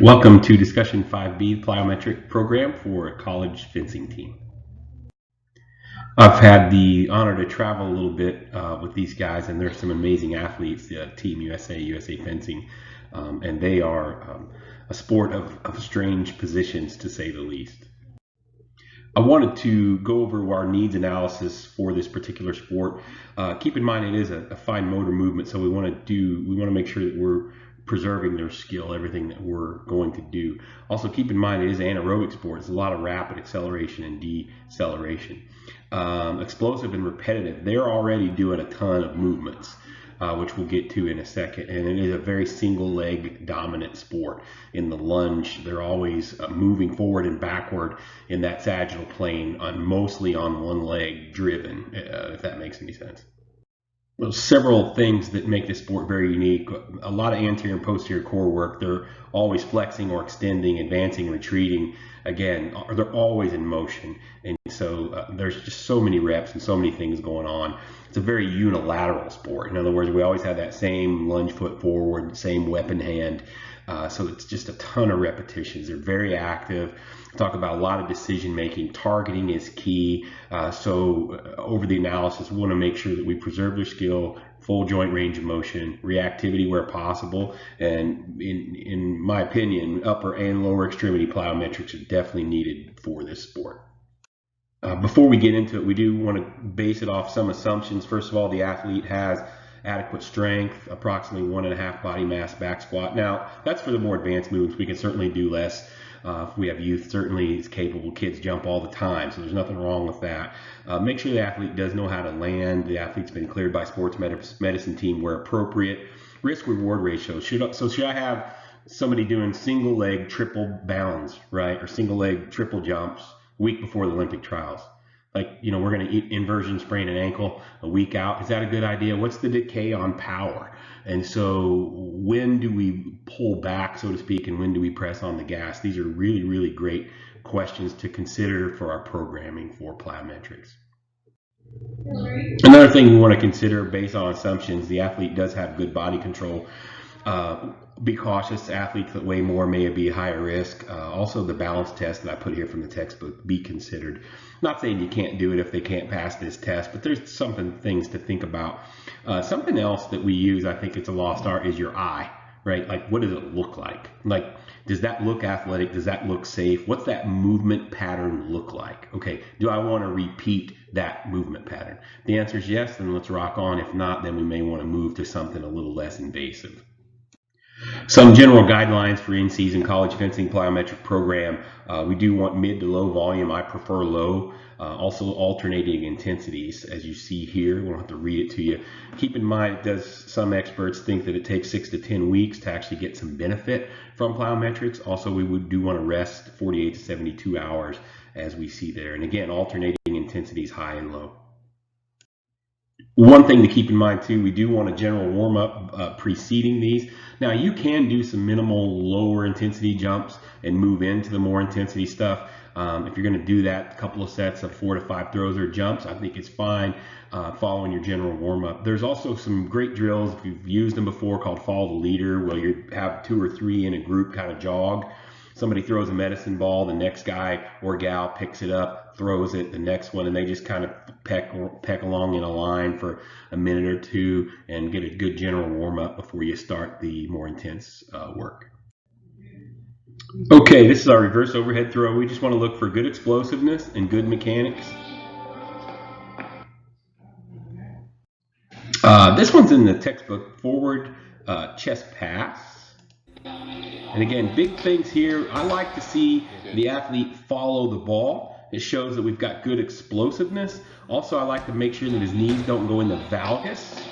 Welcome to Discussion 5B, plyometric program for a college fencing team. I've had the honor to travel a little bit with these guys, and there's some amazing athletes, Team USA, USA Fencing, and they are a sport of strange positions, to say the least. I wanted to go over our needs analysis for this particular sport. Keep in mind it is a fine motor movement, so we want to make sure that we're preserving their skill, everything that we're going to do. Also keep in mind it is an anaerobic sport. It's a lot of rapid acceleration and deceleration. Explosive and repetitive. They're already doing a ton of movements, which we'll get to in a second. And it is a very single leg dominant sport. In the lunge, they're always moving forward and backward in that sagittal plane, mostly on one leg driven, if that makes any sense. Well, several things that make this sport very unique. A lot of anterior and posterior core work. They're always flexing or extending, advancing, retreating. Again, they're always in motion. And so there's just so many reps and so many things going on. It's a very unilateral sport. In other words, we always have that same lunge foot forward, same weapon hand. So it's just a ton of repetitions. They're very active. Talk about a lot of decision making. Targeting is key. Over the analysis, we want to make sure that we preserve their skill, full joint range of motion, reactivity where possible, and in my opinion, upper and lower extremity plyometrics are definitely needed for this sport. Before we get into it, we do want to base it off some assumptions. First of all, the athlete has adequate strength, approximately 1.5 body mass back squat. Now, that's for the more advanced movements. We can certainly do less. If we have youth, certainly it's capable. Kids jump all the time, so there's nothing wrong with that. Make sure the athlete does know how to land. The athlete's been cleared by sports medicine team where appropriate. Risk-reward ratio. Should I have somebody doing single leg triple bounds, right, or single leg triple jumps a week before the Olympic trials? Like, we're going to inversion sprain an ankle a week out. Is that a good idea? What's the decay on power? And so when do we pull back, so to speak, and when do we press on the gas? These are really, really great questions to consider for our programming for plyometrics. Another thing we want to consider based on assumptions, the athlete does have good body control. Be cautious. Athletes that weigh more may be higher risk. Also, the balance test that I put here from the textbook, be considered. Not saying you can't do it if they can't pass this test, but there's things to think about. Something else that we use, I think it's a lost art, is your eye, right? Like, what does it look like? Like, does that look athletic? Does that look safe? What's that movement pattern look like? Okay, do I want to repeat that movement pattern? The answer is yes, then let's rock on. If not, then we may want to move to something a little less invasive. Some general guidelines for in-season college fencing plyometric program. We do want mid to low volume. I prefer low. Also alternating intensities, as you see here. We don't have to read it to you. Keep in mind, some experts think that it takes 6 to 10 weeks to actually get some benefit from plyometrics. Also, we do want to rest 48 to 72 hours, as we see there. And again, alternating intensities, high and low. One thing to keep in mind too, we do want a general warm-up preceding these. Now you can do some minimal lower intensity jumps and move into the more intensity stuff. If you're going to do that, a couple of sets of 4 to 5 throws or jumps, I think it's fine following your general warm-up. There's also some great drills, if you've used them before, called follow the leader, where you have 2 or 3 in a group kind of jog. Somebody throws a medicine ball, the next guy or gal picks it up, throws it, the next one, and they just kind of peck along in a line for a minute or two and get a good general warm-up before you start the more intense work. Okay, this is our reverse overhead throw. We just want to look for good explosiveness and good mechanics. This one's in the textbook, forward chest pass. And again, big things here. I like to see the athlete follow the ball. It shows that we've got good explosiveness. Also, I like to make sure that his knees don't go in the valgus.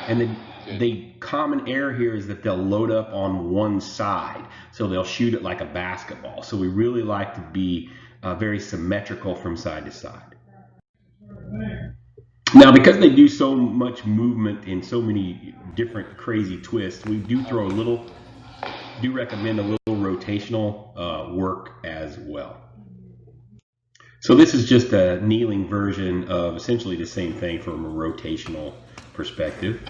And the common error here is that they'll load up on one side. So they'll shoot it like a basketball. So we really like to be very symmetrical from side to side. Now, because they do so much movement in so many different crazy twists, we do recommend a little rotational work as well. So this is just a kneeling version of essentially the same thing from a rotational perspective.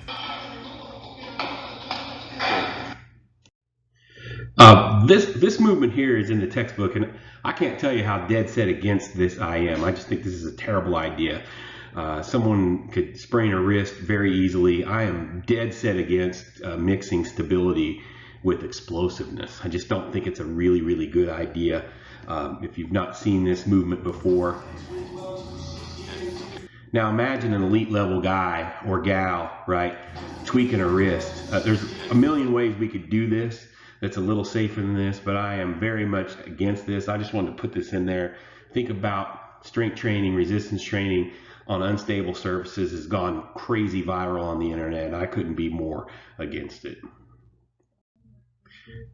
This movement here is in the textbook, and I can't tell you how dead set against this I am. I just think this is a terrible idea. Someone could sprain a wrist very easily. I am dead set against mixing stability with explosiveness. I just don't think it's a really, really good idea. If you've not seen this movement before. Now imagine an elite level guy or gal, right, tweaking a wrist. There's a million ways we could do this that's a little safer than this, but I am very much against this. I just wanted to put this in there. Think about strength training, resistance training on unstable surfaces has gone crazy viral on the internet, and I couldn't be more against it.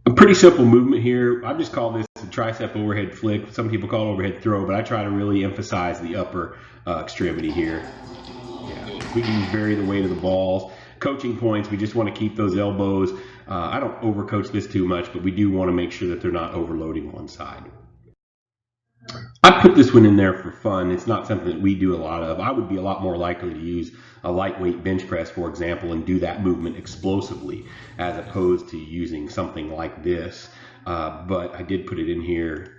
A pretty simple movement here. I just call this a tricep overhead flick. Some people call it overhead throw, but I try to really emphasize the upper extremity here. Yeah. We can vary the weight of the balls. Coaching points, we just want to keep those elbows. I don't overcoach this too much, but we do want to make sure that they're not overloading one side. I put this one in there for fun. It's not something that we do a lot of. I would be a lot more likely to use a lightweight bench press, for example, and do that movement explosively as opposed to using something like this. But I did put it in here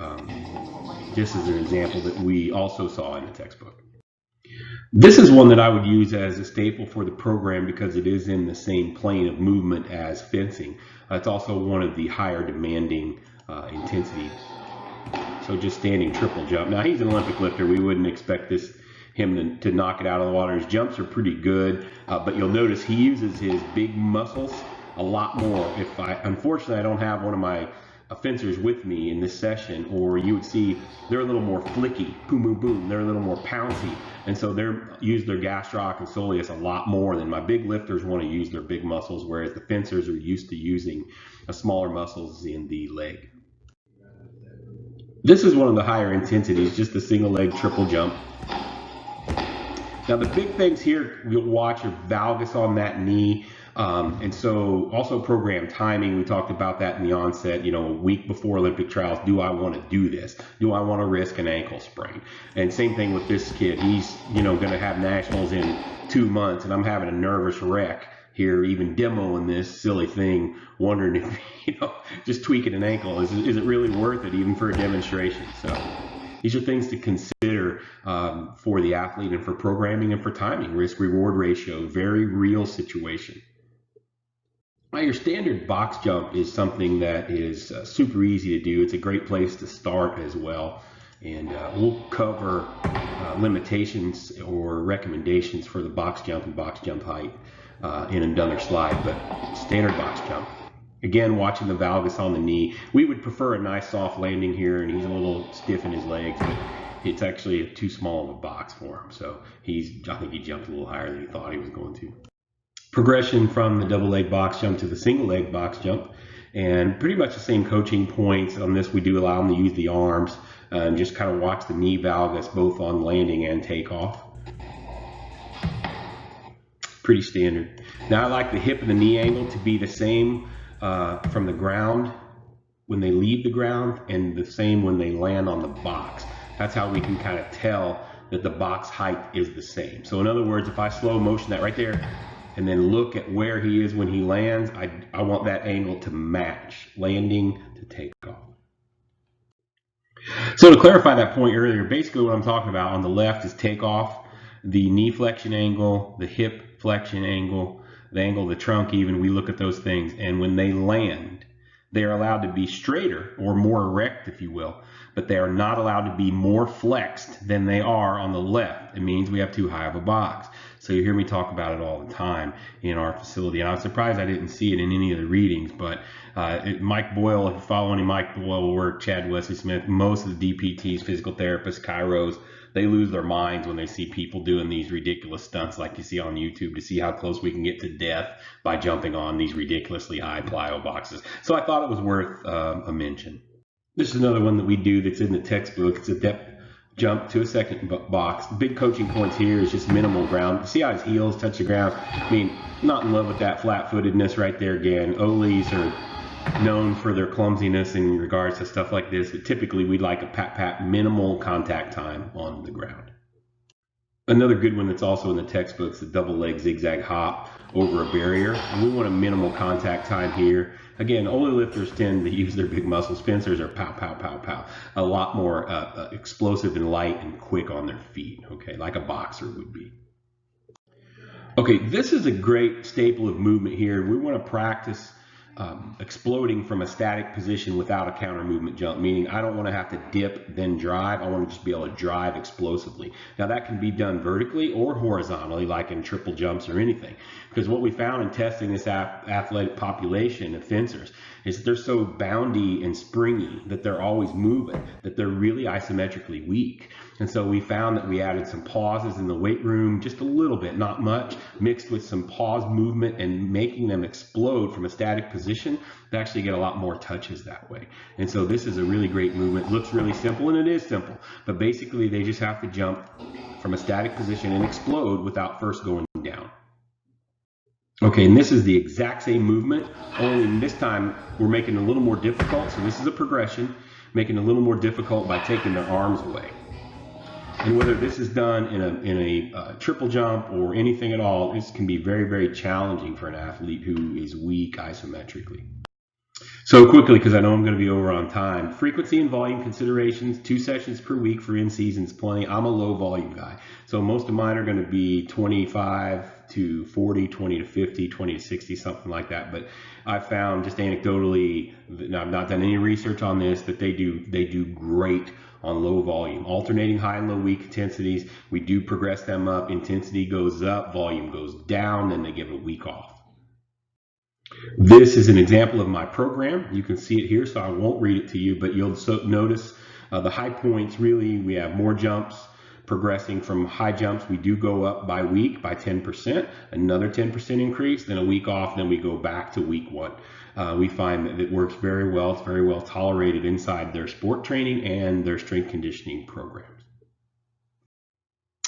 just as an example that we also saw in the textbook. This is one that I would use as a staple for the program because it is in the same plane of movement as fencing. It's also one of the higher demanding intensity. So just standing triple jump. Now he's an Olympic lifter. We wouldn't expect him to knock it out of the water. His jumps are pretty good, but you'll notice he uses his big muscles a lot more. Unfortunately, I don't have one of my fencers with me in this session, or you would see they're a little more flicky, boom, boom, boom. They're a little more pouncy, and so they use their gastroc and soleus a lot more than my big lifters want to use their big muscles, whereas the fencers are used to using smaller muscles in the leg. This is one of the higher intensities, just the single leg triple jump. Now the big things here you'll watch are valgus on that knee, and so also program timing. We talked about that in the onset, a week before Olympic trials. Do I want to do this? Do I want to risk an ankle sprain? And same thing with this kid. He's going to have nationals in 2 months, and I'm having a nervous wreck here, even demoing this silly thing, wondering if, just tweaking an ankle, is it really worth it even for a demonstration? So these are things to consider for the athlete and for programming and for timing. Risk-reward ratio, very real situation. Now, your standard box jump is something that is super easy to do. It's a great place to start as well. And we'll cover limitations or recommendations for the box jump and box jump height in another slide, but standard box jump. Again, watching the valgus on the knee. We would prefer a nice soft landing here, and he's a little stiff in his legs, but it's actually too small of a box for him. So I think he jumped a little higher than he thought he was going to. Progression from the double leg box jump to the single leg box jump, and pretty much the same coaching points. On this, we do allow him to use the arms and just kind of watch the knee valgus both on landing and takeoff. Pretty standard. Now I like the hip and the knee angle to be the same from the ground when they leave the ground and the same when they land on the box. That's how we can kind of tell that the box height is the same. So in other words, if I slow motion that right there and then look at where he is when he lands, I want that angle to match landing to takeoff. So to clarify that point earlier, basically what I'm talking about on the left is takeoff, the knee flexion angle, the hip flexion angle, the angle of the trunk even. We look at those things, and when they land, they are allowed to be straighter or more erect, if you will, but they are not allowed to be more flexed than they are on the left. It means we have too high of a box. So you hear me talk about it all the time in our facility, and I was surprised I didn't see it in any of the readings, but Mike Boyle, if you follow any Mike Boyle work, Chad Wesley Smith, most of the DPTs, physical therapists, chiros, they lose their minds when they see people doing these ridiculous stunts like you see on YouTube to see how close we can get to death by jumping on these ridiculously high plyo boxes. So I thought it was worth a mention. This is another one that we do that's in the textbook. It's a depth jump to a second box. The big coaching points here is just minimal ground. See how his heels touch the ground? I mean, not in love with that flat-footedness right there again. Olis are known for their clumsiness in regards to stuff like this, but typically we'd like a pat-pat minimal contact time on the ground. Another good one that's also in the textbooks, the double leg zigzag hop over a barrier. And we want a minimal contact time here. Again, only lifters tend to use their big muscles. Fencers are pow, pow, pow, pow. A lot more explosive and light and quick on their feet, okay, like a boxer would be. Okay, this is a great staple of movement here. We want to practice exploding from a static position without a counter movement jump, meaning I don't want to have to dip then drive. I want to just be able to drive explosively. Now that can be done vertically or horizontally, like in triple jumps or anything, because what we found in testing this athletic population of fencers is that they're so boundy and springy that they're always moving, that they're really isometrically weak. And so we found that we added some pauses in the weight room, just a little bit, not much, mixed with some pause movement and making them explode from a static position. They actually get a lot more touches that way. And so this is a really great movement. It looks really simple, and it is simple, but basically they just have to jump from a static position and explode without first going down. Okay, and this is the exact same movement, only this time we're making it a little more difficult. So this is a progression, making it a little more difficult by taking their arms away. And whether this is done in a triple jump or anything at all, this can be very, very challenging for an athlete who is weak isometrically. So quickly, because I know I'm going to be over on time, frequency and volume considerations, 2 sessions per week for in-season's plenty. I'm a low volume guy, so most of mine are going to be 25 to 40, 20 to 50, 20 to 60, something like that. But I found just anecdotally, I've not done any research on this, that they do great on low volume, alternating high and low weak intensities. We do progress them up. Intensity goes up, volume goes down, then they give a week off. This is an example of my program. You can see it here, so I won't read it to you, but you'll notice the high points. Really, we have more jumps. Progressing from high jumps, we do go up by week by 10%, another 10% increase, then a week off, then we go back to week 1. We find that it works very well. It's very well tolerated inside their sport training and their strength conditioning programs.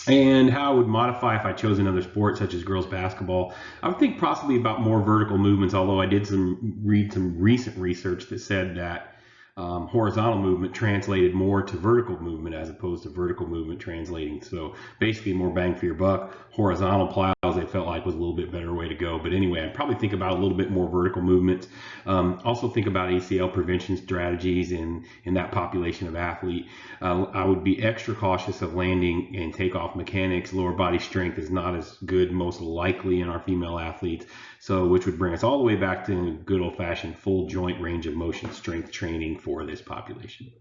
And how I would modify if I chose another sport such as girls basketball, I would think possibly about more vertical movements, although I did read some recent research that said that horizontal movement translated more to vertical movement as opposed to vertical movement translating. So basically more bang for your buck. Horizontal plows, they felt like was a little bit better way to go. But anyway, I'd probably think about a little bit more vertical movement. Also think about ACL prevention strategies in that population of athlete. I would be extra cautious of landing and takeoff mechanics. Lower body strength is not as good most likely in our female athletes. So which would bring us all the way back to good old-fashioned full joint range of motion strength training for this population.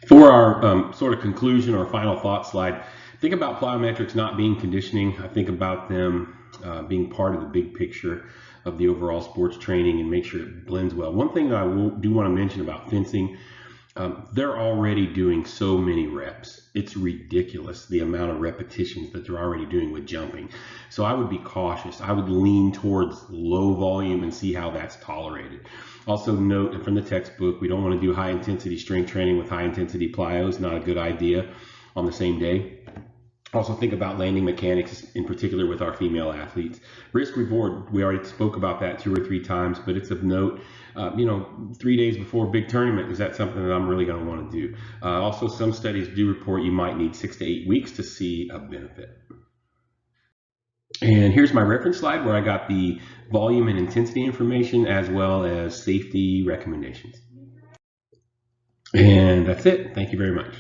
For our sort of conclusion or final thought slide, think about plyometrics not being conditioning. I think about them being part of the big picture of the overall sports training and make sure it blends well. One thing that I do want to mention about fencing, they're already doing so many reps. It's ridiculous the amount of repetitions that they're already doing with jumping. So I would be cautious. I would lean towards low volume and see how that's tolerated. Also note, and from the textbook, we don't want to do high intensity strength training with high intensity plyos. Not a good idea on the same day. Also think about landing mechanics, in particular with our female athletes. Risk reward, we already spoke about that 2 or 3 times, but it's of note, 3 days before a big tournament, is that something that I'm really going to want to do? Also, some studies do report you might need 6 to 8 weeks to see a benefit. And here's my reference slide where I got the volume and intensity information as well as safety recommendations. And that's it. Thank you very much.